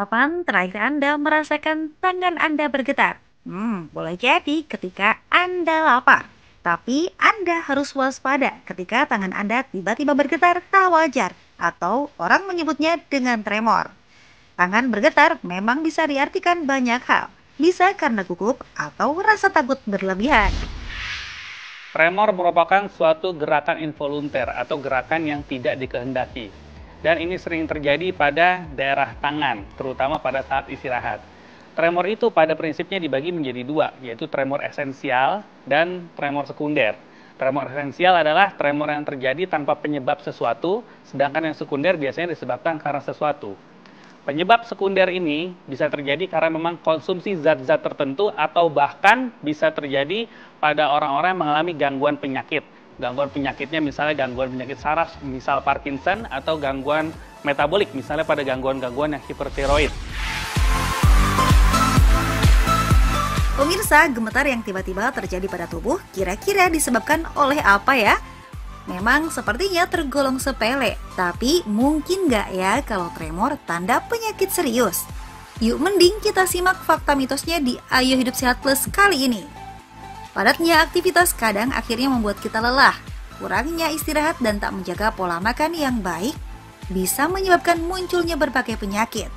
Kapan terakhir Anda merasakan tangan Anda bergetar? Boleh jadi ketika Anda lapar. Tapi Anda harus waspada ketika tangan Anda tiba-tiba bergetar tak wajar atau orang menyebutnya dengan tremor. Tangan bergetar memang bisa diartikan banyak hal. Bisa karena gugup atau rasa takut berlebihan. Tremor merupakan suatu gerakan involunter atau gerakan yang tidak dikehendaki. Dan ini sering terjadi pada daerah tangan, terutama pada saat istirahat. Tremor itu pada prinsipnya dibagi menjadi dua, yaitu tremor esensial dan tremor sekunder. Tremor esensial adalah tremor yang terjadi tanpa penyebab sesuatu, sedangkan yang sekunder biasanya disebabkan karena sesuatu. Penyebab sekunder ini bisa terjadi karena memang konsumsi zat-zat tertentu atau bahkan bisa terjadi pada orang-orang yang mengalami gangguan penyakit. Gangguan penyakitnya misalnya gangguan penyakit saraf, misal Parkinson, atau gangguan metabolik, misalnya pada gangguan-gangguan yang hipertiroid. Pemirsa, gemetar yang tiba-tiba terjadi pada tubuh kira-kira disebabkan oleh apa ya? Memang sepertinya tergolong sepele, tapi mungkin nggak ya kalau tremor tanda penyakit serius? Yuk mending kita simak fakta mitosnya di Ayo Hidup Sehat Plus kali ini. Padatnya aktivitas kadang akhirnya membuat kita lelah. Kurangnya istirahat dan tak menjaga pola makan yang baik bisa menyebabkan munculnya berbagai penyakit.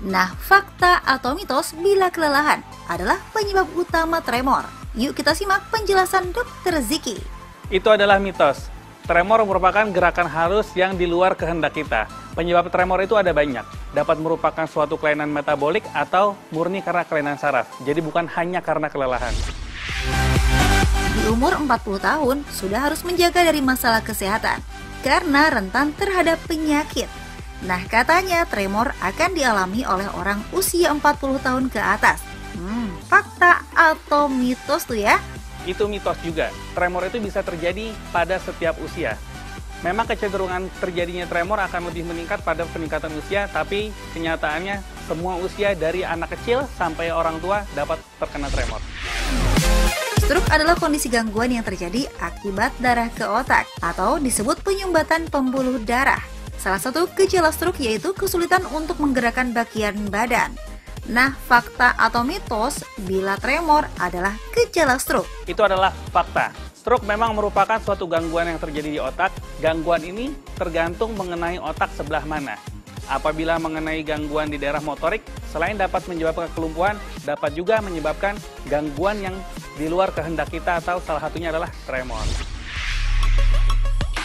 Nah, fakta atau mitos bila kelelahan adalah penyebab utama tremor. Yuk kita simak penjelasan Dr. Ziki. Itu adalah mitos. Tremor merupakan gerakan halus yang di luar kehendak kita. Penyebab tremor itu ada banyak. Dapat merupakan suatu kelainan metabolik atau murni karena kelainan saraf. Jadi bukan hanya karena kelelahan. Di umur 40 tahun, sudah harus menjaga dari masalah kesehatan karena rentan terhadap penyakit. Nah, katanya tremor akan dialami oleh orang usia 40 tahun ke atas. Fakta atau mitos tuh ya? Itu mitos juga. Tremor itu bisa terjadi pada setiap usia. Memang kecenderungan terjadinya tremor akan lebih meningkat pada peningkatan usia, tapi kenyataannya semua usia dari anak kecil sampai orang tua dapat terkena tremor. Stroke adalah kondisi gangguan yang terjadi akibat darah ke otak atau disebut penyumbatan pembuluh darah. Salah satu gejala stroke yaitu kesulitan untuk menggerakkan bagian badan. Nah, fakta atau mitos bila tremor adalah gejala stroke? Itu adalah fakta. Stroke memang merupakan suatu gangguan yang terjadi di otak. Gangguan ini tergantung mengenai otak sebelah mana. Apabila mengenai gangguan di daerah motorik, selain dapat menyebabkan kelumpuhan, dapat juga menyebabkan gangguan yang di luar kehendak kita atau salah satunya adalah tremor.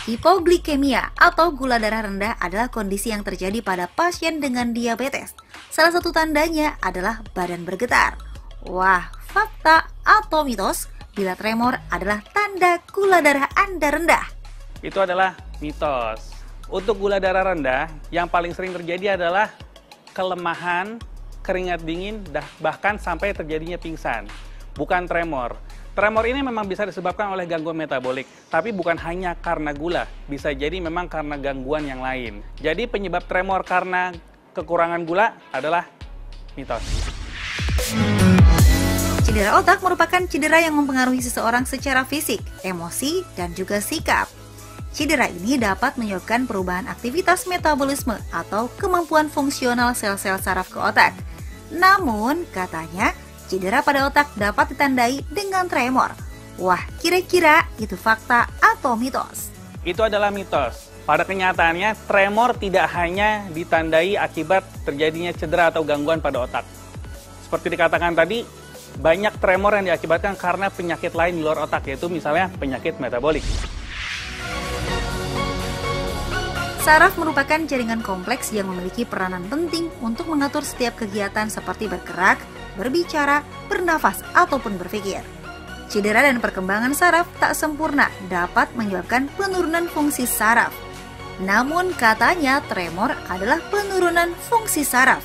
Hipoglikemia atau gula darah rendah adalah kondisi yang terjadi pada pasien dengan diabetes. Salah satu tandanya adalah badan bergetar. Wah, fakta atau mitos bila tremor adalah tanda gula darah Anda rendah? Itu adalah mitos. Untuk gula darah rendah, yang paling sering terjadi adalah kelemahan, keringat dingin, bahkan sampai terjadinya pingsan. Bukan tremor. Tremor ini memang bisa disebabkan oleh gangguan metabolik, tapi bukan hanya karena gula, bisa jadi memang karena gangguan yang lain. Jadi penyebab tremor karena kekurangan gula adalah mitos. Cedera otak merupakan cedera yang mempengaruhi seseorang secara fisik, emosi, dan juga sikap. Cedera ini dapat menyebabkan perubahan aktivitas metabolisme atau kemampuan fungsional sel-sel saraf ke otak. Namun, katanya, cedera pada otak dapat ditandai dengan tremor. Wah, kira-kira itu fakta atau mitos? Itu adalah mitos. Pada kenyataannya, tremor tidak hanya ditandai akibat terjadinya cedera atau gangguan pada otak. Seperti dikatakan tadi, banyak tremor yang diakibatkan karena penyakit lain di luar otak, yaitu misalnya penyakit metabolik. Saraf merupakan jaringan kompleks yang memiliki peranan penting untuk mengatur setiap kegiatan seperti bergerak, berbicara, bernafas, ataupun berpikir. Cedera dan perkembangan saraf tak sempurna dapat menyebabkan penurunan fungsi saraf. Namun katanya tremor adalah penurunan fungsi saraf.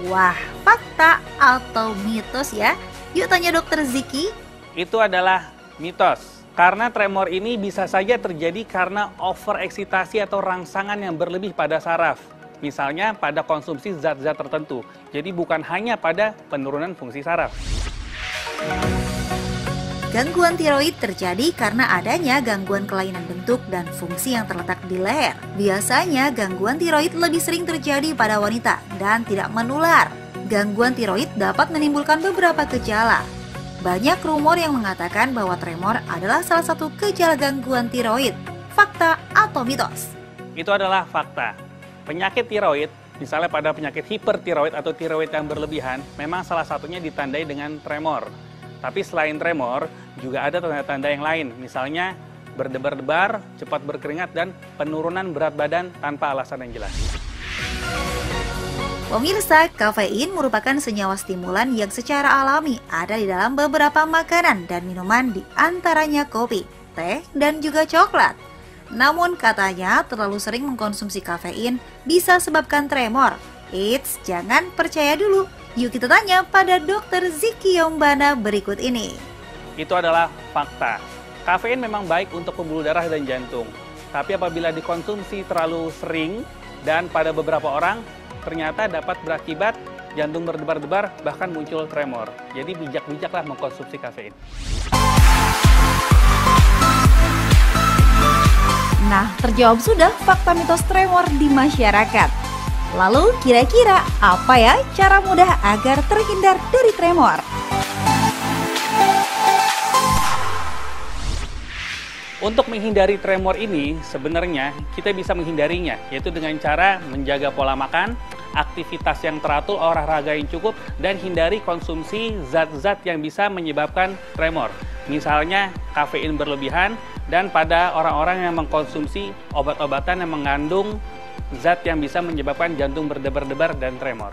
Wah, fakta atau mitos ya? Yuk tanya Dokter Ziki. Itu adalah mitos. Karena tremor ini bisa saja terjadi karena overeksitasi atau rangsangan yang berlebih pada saraf. Misalnya pada konsumsi zat-zat tertentu. Jadi bukan hanya pada penurunan fungsi saraf. Gangguan tiroid terjadi karena adanya gangguan kelainan bentuk dan fungsi yang terletak di leher. Biasanya gangguan tiroid lebih sering terjadi pada wanita dan tidak menular. gangguan tiroid dapat menimbulkan beberapa gejala. Banyak rumor yang mengatakan bahwa tremor adalah salah satu gejala gangguan tiroid. Fakta atau mitos? Itu adalah fakta. Penyakit tiroid, misalnya pada penyakit hipertiroid atau tiroid yang berlebihan, memang salah satunya ditandai dengan tremor. Tapi selain tremor, juga ada tanda-tanda yang lain, misalnya berdebar-debar, cepat berkeringat, dan penurunan berat badan tanpa alasan yang jelas. Pemirsa, kafein merupakan senyawa stimulan yang secara alami ada di dalam beberapa makanan dan minuman, di antaranya kopi, teh, dan juga coklat. Namun katanya terlalu sering mengkonsumsi kafein bisa sebabkan tremor. Eits, jangan percaya dulu. Yuk kita tanya pada Dr. Ziki Yombana berikut ini. Itu adalah fakta. Kafein memang baik untuk pembuluh darah dan jantung. Tapi apabila dikonsumsi terlalu sering dan pada beberapa orang, ternyata dapat berakibat jantung berdebar-debar, bahkan muncul tremor. Jadi bijak-bijaklah mengkonsumsi kafein. Nah, terjawab sudah fakta mitos tremor di masyarakat. Lalu kira-kira apa ya cara mudah agar terhindar dari tremor? Untuk menghindari tremor ini, sebenarnya kita bisa menghindarinya, yaitu dengan cara menjaga pola makan, aktivitas yang teratur, olahraga yang cukup, dan hindari konsumsi zat-zat yang bisa menyebabkan tremor. Misalnya kafein berlebihan, dan pada orang-orang yang mengkonsumsi obat-obatan yang mengandung zat yang bisa menyebabkan jantung berdebar-debar dan tremor.